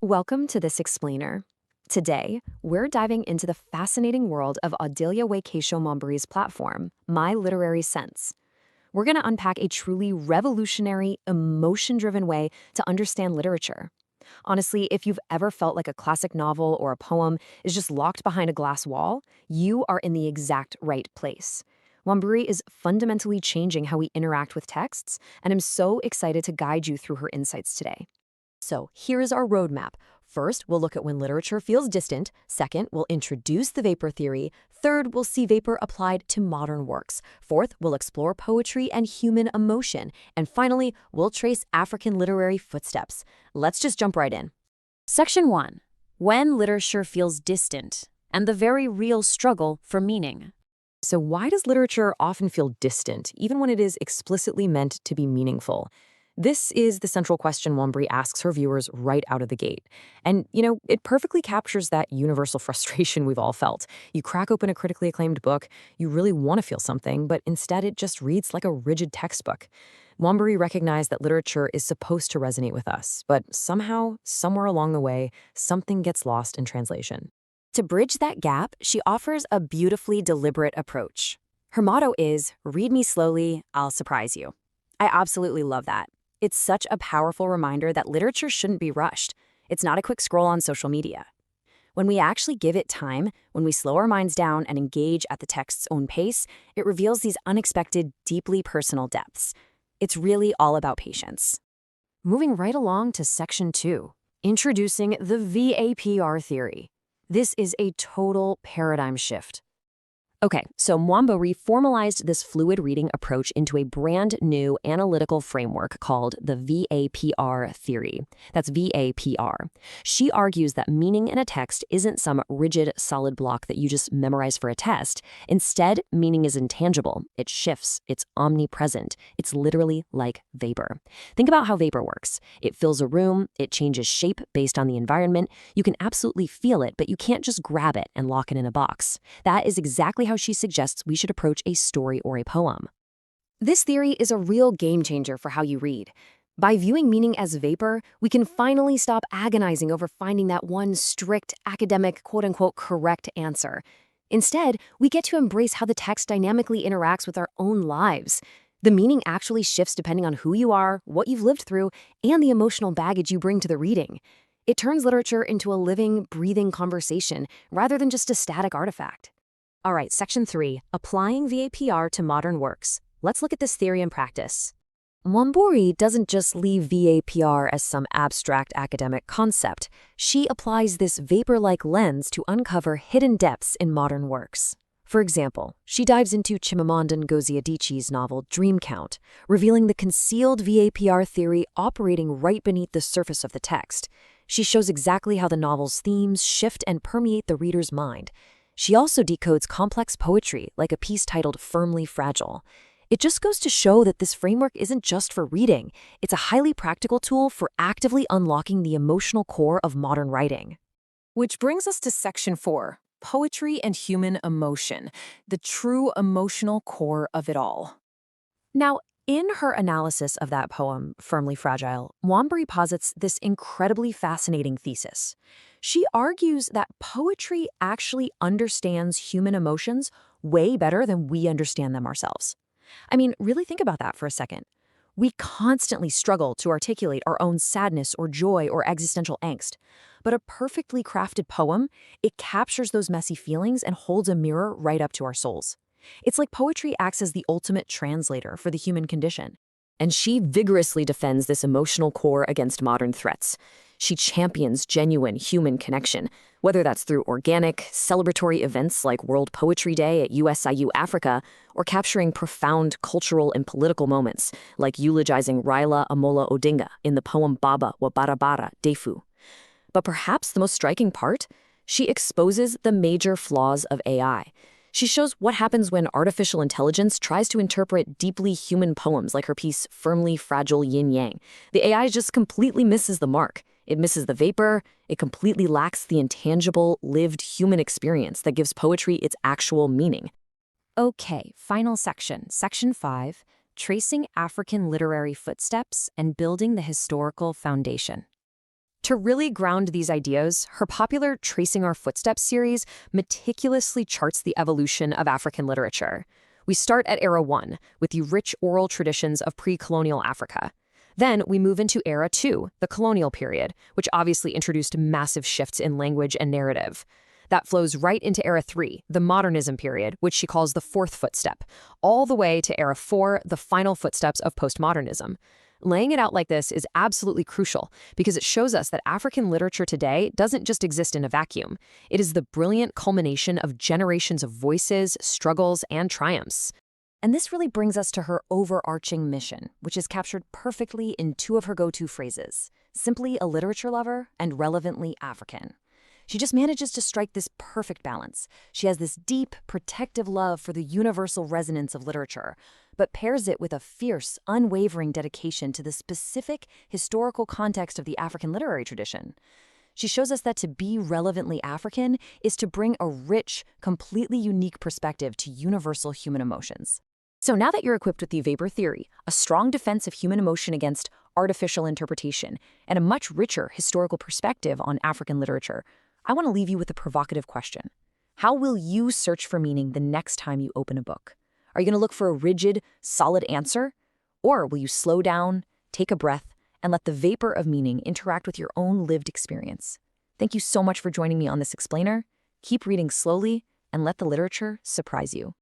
Welcome to this explainer. Today, we're diving into the fascinating world of Audilia VAPR's platform, My Literary Sense. We're going to unpack a truly revolutionary, emotion-driven way to understand literature. Honestly, if you've ever felt like a classic novel or a poem is just locked behind a glass wall, you are in the exact right place. Wamburi is fundamentally changing how we interact with texts, and I'm so excited to guide you through her insights today. So here's our roadmap. First, we'll look at when literature feels distant. Second, we'll introduce the vapor theory. Third, we'll see vapor applied to modern works. Fourth, we'll explore poetry and human emotion. And finally, we'll trace African literary footsteps. Let's just jump right in. Section 1. When literature feels distant, and the very real struggle for meaning. So why does literature often feel distant, even when it is explicitly meant to be meaningful? This is the central question Wamburi asks her viewers right out of the gate. And, it perfectly captures that universal frustration we've all felt. You crack open a critically acclaimed book, you really want to feel something, but instead it just reads like a rigid textbook. Wamburi recognized that literature is supposed to resonate with us, but somehow, somewhere along the way, something gets lost in translation. To bridge that gap, she offers a beautifully deliberate approach. Her motto is, "Read me slowly, I'll surprise you." I absolutely love that. It's such a powerful reminder that literature shouldn't be rushed. It's not a quick scroll on social media. When we actually give it time, when we slow our minds down and engage at the text's own pace, it reveals these unexpected, deeply personal depths. It's really all about patience. Moving right along to Section 2, introducing the VAPR theory. This is a total paradigm shift. Okay, so Wamburi formalized this fluid reading approach into a brand new analytical framework called the VAPR theory. That's VAPR. She argues that meaning in a text isn't some rigid, solid block that you just memorize for a test. Instead, meaning is intangible. It shifts. It's omnipresent. It's literally like vapor. Think about how vapor works. It fills a room. It changes shape based on the environment. You can absolutely feel it, but you can't just grab it and lock it in a box. That is exactly how she suggests we should approach a story or a poem. This theory is a real game changer for how you read. By viewing meaning as vapor, we can finally stop agonizing over finding that one strict, academic, quote-unquote correct answer. Instead, we get to embrace how the text dynamically interacts with our own lives. The meaning actually shifts depending on who you are, what you've lived through, and the emotional baggage you bring to the reading. It turns literature into a living, breathing conversation rather than just a static artifact. All right, Section 3, applying VAPR to modern works. Let's look at this theory in practice. Wamburi doesn't just leave VAPR as some abstract academic concept. She applies this vapor-like lens to uncover hidden depths in modern works. For example, she dives into Chimamanda Ngozi Adichie's novel Dream Count, revealing the concealed VAPR theory operating right beneath the surface of the text. She shows exactly how the novel's themes shift and permeate the reader's mind. She also decodes complex poetry, like a piece titled Firmly Fragile. It just goes to show that this framework isn't just for reading. It's a highly practical tool for actively unlocking the emotional core of modern writing. Which brings us to Section 4, poetry and human emotion, the true emotional core of it all. Now, in her analysis of that poem, Firmly Fragile, Wamburi posits this incredibly fascinating thesis. She argues that poetry actually understands human emotions way better than we understand them ourselves. I mean, really think about that for a second. We constantly struggle to articulate our own sadness or joy or existential angst. But a perfectly crafted poem, it captures those messy feelings and holds a mirror right up to our souls. It's like poetry acts as the ultimate translator for the human condition. And she vigorously defends this emotional core against modern threats. She champions genuine human connection, whether that's through organic, celebratory events like World Poetry Day at USIU Africa, or capturing profound cultural and political moments, like eulogizing Raila Amolo Odinga in the poem Baba wa Barabara Defu. But perhaps the most striking part? She exposes the major flaws of AI. She shows what happens when artificial intelligence tries to interpret deeply human poems like her piece Firmly Fragile Yin Yang. The AI just completely misses the mark. It misses the vapor. It completely lacks the intangible, lived human experience that gives poetry its actual meaning. Okay, final section, Section 5, tracing African literary footsteps and building the historical foundation. To really ground these ideas, her popular Tracing Our Footsteps series meticulously charts the evolution of African literature. We start at Era 1, with the rich oral traditions of pre-colonial Africa. Then we move into Era 2, the colonial period, which obviously introduced massive shifts in language and narrative. That flows right into Era 3, the modernism period, which she calls the fourth footstep, all the way to Era 4, the final footsteps of postmodernism. Laying it out like this is absolutely crucial because it shows us that African literature today doesn't just exist in a vacuum. It is the brilliant culmination of generations of voices, struggles, and triumphs. And this really brings us to her overarching mission, which is captured perfectly in two of her go-to phrases, simply a literature lover and relevantly African. She just manages to strike this perfect balance. She has this deep, protective love for the universal resonance of literature, but pairs it with a fierce, unwavering dedication to the specific historical context of the African literary tradition. She shows us that to be relevantly African is to bring a rich, completely unique perspective to universal human emotions. So now that you're equipped with the VAPR theory, a strong defense of human emotion against artificial interpretation, and a much richer historical perspective on African literature, I want to leave you with a provocative question. How will you search for meaning the next time you open a book? Are you going to look for a rigid, solid answer? Or will you slow down, take a breath, and let the vapor of meaning interact with your own lived experience? Thank you so much for joining me on this explainer. Keep reading slowly and let the literature surprise you.